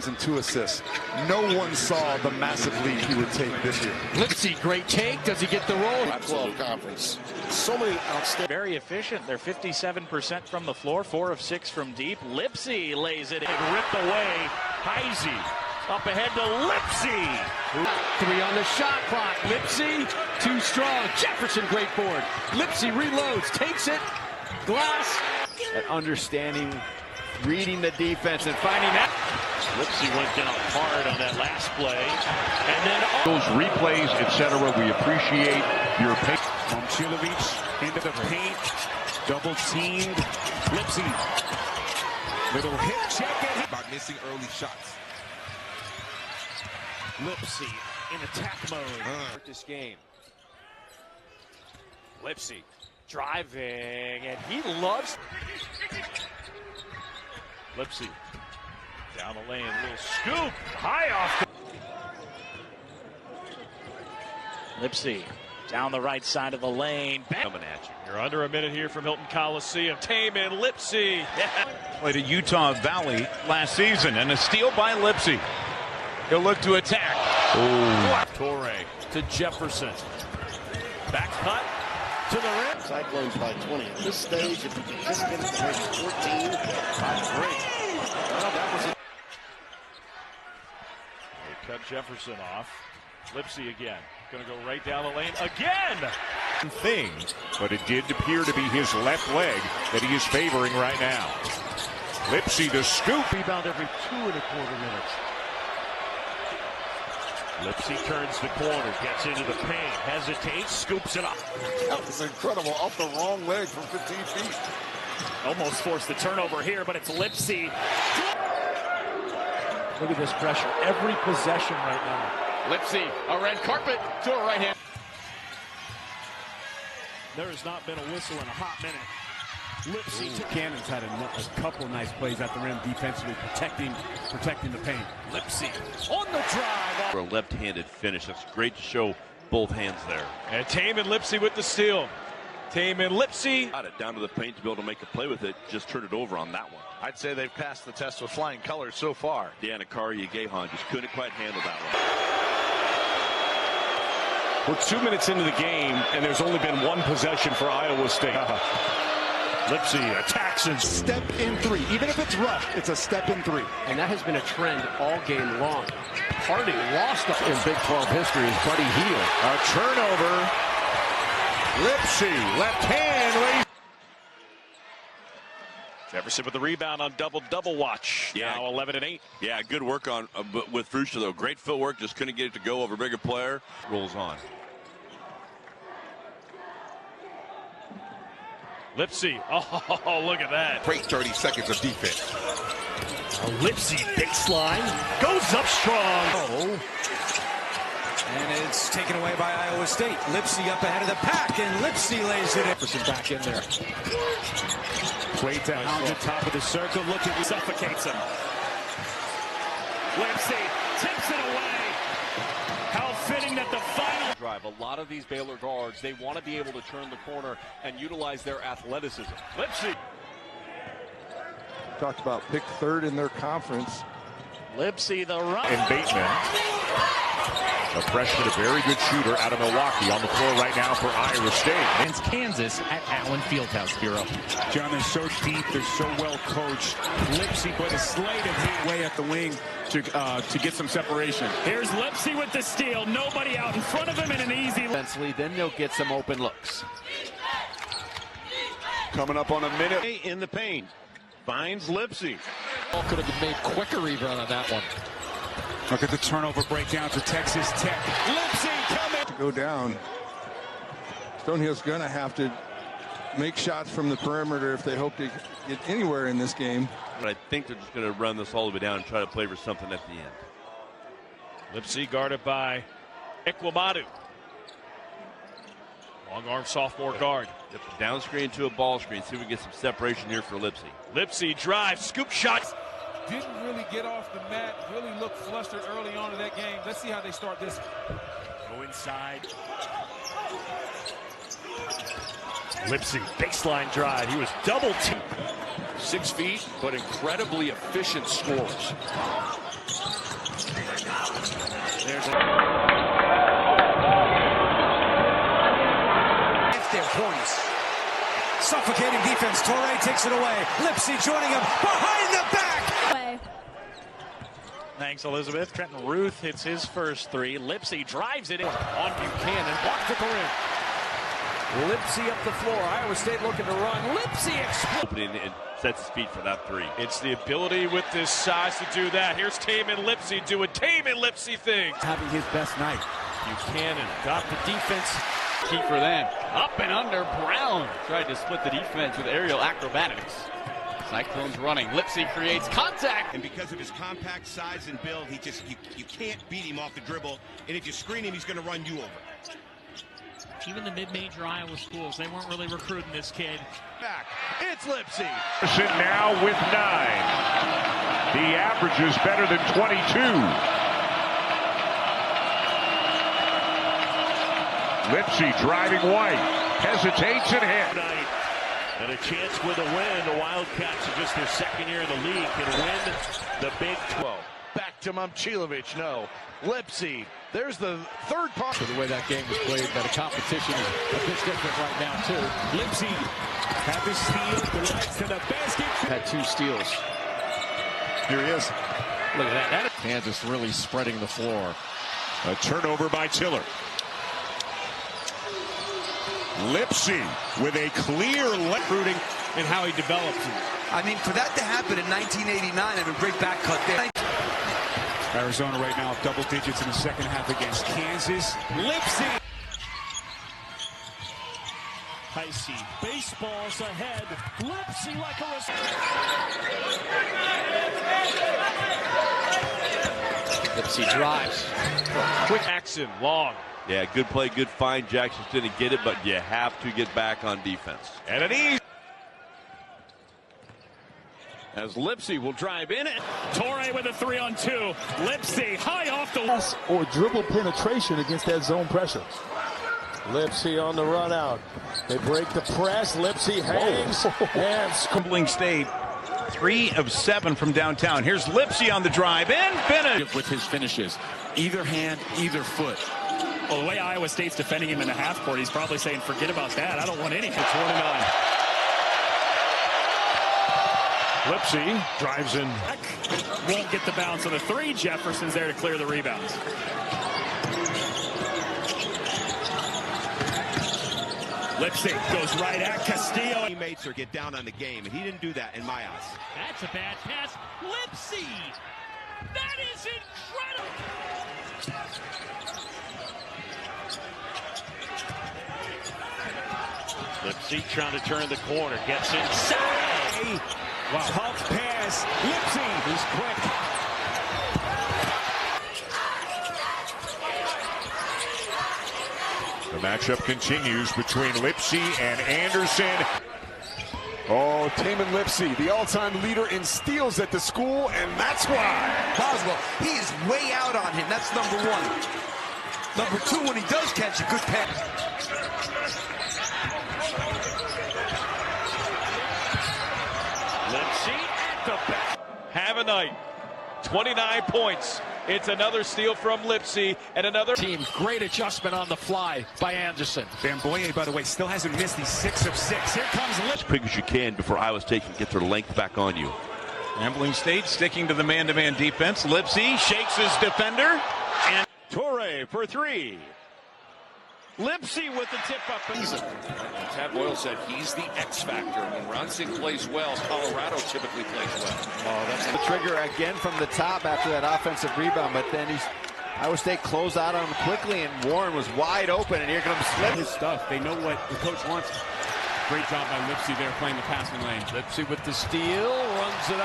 and 2 assists. No one saw the massive lead he would take this year. Lipsey, great take. Does he get the roll? Absolutely. 12 conference. So many outstanding. Very efficient. They're 57% from the floor, 4 of 6 from deep. Lipsey lays it in. Ripped away. Heisey up ahead to Lipsey. 3 on the shot clock. Lipsey, too strong. Jefferson, great board. Lipsey reloads, takes it. Glass. That understanding, reading the defense, and finding that. Lipsey went down hard on that last play. And then those replays, etc. We appreciate your patience. Momcilovic into the paint. Double teamed. Lipsey. Little hip check and About missing early shots. Lipsey in attack mode. This game. Lipsey driving, and he loves Lipsey. Down the lane, little scoop, high off. Lipsey down the right side of the lane. Coming at you. You're under a minute here from Hilton Coliseum. Tamin, Lipsey. Played at Utah Valley last season, and a steal by Lipsey. He'll look to attack. Torre to Jefferson. Back cut to the rim. Cyclones by 20. At this stage, if you can just get it to make 14, that's great. Well, that was it. They cut Jefferson off. Lipsey again. Going to go right down the lane again. thing, but it did appear to be his left leg that he is favoring right now. Lipsey the scoop. Rebound every 2.25 minutes. Lipsey turns the corner, gets into the paint, hesitates, scoops it up. That was incredible. Off the wrong leg from 15 feet. Almost forced the turnover here, but it's Lipsey. Look at this pressure. Every possession right now. Lipsey, a red carpet to a right hand. There has not been a whistle in a hot minute. Lipsey. Cannon's had a couple nice plays at the rim defensively, protecting the paint. Lipsey on the drive. For a left-handed finish, that's great to show both hands there. And Tamin Lipsey with the steal. Tamin Lipsey. Got it down to the paint to be able to make a play with it. Just turned it over on that one. I'd say they've passed the test with flying colors so far. Danikari Gahan just couldn't quite handle that one. We're 2 minutes into the game, and there's only been one possession for Iowa State. Lipsey attacks and Step in three. Even if it's rushed, it's a step in three. And that has been a trend all game long. Harding lost in Big 12 history is Buddy Hield. A turnover. Lipsey, left hand. Jefferson with the rebound on double watch. Yeah. Now 11 and 8. Yeah, good work on with Fruscia, though. Great footwork, just couldn't get it to go over a bigger player. Rolls on. Lipsey. Oh, look at that. Great 30 seconds of defense. A Lipsey baseline. Goes up strong. And it's taken away by Iowa State. Lipsey up ahead of the pack, and Lipsey lays it in. Jefferson back in there. Play to hound at top of the circle. Look at Suffocates him. Lipsey tips it away. How fitting that the final Drive. A lot of these Baylor guards, they want to be able to turn the corner and utilize their athleticism. Lipsey. Talked about pick third in their conference. Lipsey the run. and Bateman. A freshman, a very good shooter out of Milwaukee on the floor right now for Iowa State. Against Kansas at Allen Fieldhouse, Bureau. John, they're so deep, they're so well coached. Lipsey put a slate of hit way at the wing to get some separation. Here's Lipsey with the steal. Nobody out in front of him in an easy. Eventually, then they'll get some open looks. Coming up on a minute. In the paint. Finds Lipsey. All could have been made quicker even on that one. Look at the turnover breakdown for Texas Tech. Lipsey coming. To go down. Stonehill's going to have to make shots from the perimeter if they hope to get anywhere in this game. But I think they're just going to run this all the way down and try to play for something at the end. Lipsey guarded by Ekwamadu. Long arm sophomore guard. Down screen to a ball screen. See if we can get some separation here for Lipsey. Lipsey drives, scoop shot. Didn't really get off the mat, really looked flustered early on in that game. Let's see how they start this. Go inside. Lipsey, baseline drive. He was double teamed. 6 feet, but incredibly efficient scores. Their points. Suffocating defense. Torre takes it away. Lipsey joining him behind the back. Thanks, Elizabeth. Trenton Ruth hits his first three. Lipsey drives it in on Buchanan. Walks at the rim. Lipsey up the floor. Iowa State looking to run. Lipsey Opening and sets his feet for that three. It's the ability with this size to do that. Here's Tamin Lipsey doing Tamin Lipsey things. Having his best night. Buchanan got the defense. Key for them. Up and under. Brown tried to split the defense with aerial acrobatics. Cyclones running. Lipsey creates contact. And because of his compact size and build, he just you can't beat him off the dribble. And if you screen him, he's going to run you over. Even the mid-major Iowa schools, they weren't really recruiting this kid. Back. It's Lipsey. Now with 9. The average is better than 22. Lipsey driving White, hesitates and hit. And a chance with a win. The Wildcats are just their second year in the league can win the Big 12. Back to Momcilovic. No. Lipsey. There's the third part. So the way that game was played, that a competition is a bit different right now, too. Lipsey had the steal, drives to the basket. Had 2 steals. Here he is. Look at that. Kansas really spreading the floor. A turnover by Tiller. Lipsey with a clear recruiting And how he develops it. I mean, for that to happen in 1989, and a great back cut there. Arizona right now double digits in the second half against Kansas. Lipsey. Heisey, baseballs ahead. Lipsey like a Lipsey drives. quick action, long. Yeah, good play, good find. Jackson didn't get it, but you have to get back on defense. And an easy. As Lipsey will drive in it. Torre with a 3-on-2. Lipsey high off the Pass or dribble penetration against that zone pressure. Lipsey on the run out. They break the press. Lipsey hangs and Crumbling State, 3 of 7 from downtown. Here's Lipsey on the drive in. Finish. With his finishes. Either hand, either foot. Well, the way Iowa State's defending him in the half court, he's probably saying, forget about that. I don't want any. 29. Lipsey drives in. Won't get the bounce on the 3. Jefferson's there to clear the rebounds. Lipsey goes right at Castillo. Teammates or get down on the game, and he didn't do that in my eyes. That's a bad pass. Lipsey! That is incredible! Lipsey trying to turn the corner. Gets inside. Wow. Tough pass. Lipsey. He's quick. The matchup continues between Lipsey and Anderson. Oh, Tamin Lipsey, the all-time leader in steals at the school, and that's why. Boswell, he is way out on him. That's number 1. Number 2, when he does catch a good pass. Lipsey at the back. Have a night. 29 points. It's another steal from Lipsey and another Team, great adjustment on the fly by Anderson. Bamboye, by the way, still hasn't missed. He's 6 of 6. Here comes Lipsey. As quick as you can before Iowa State can get their length back on you. Grambling State sticking to the man-to-man defense. Lipsey shakes his defender. And Torre for 3. Lipsey with the tip up. Tad Boyle said he's the X factor. When Ronsick plays well, Colorado typically plays well. Oh, that's the trigger again from the top after that offensive rebound, but then Iowa State closed out on him quickly, and Warren was wide open, and here comes Slip. His stuff. They know what the coach wants. Great job by Lipsey there playing the passing lane. Lipsey with the steal, runs it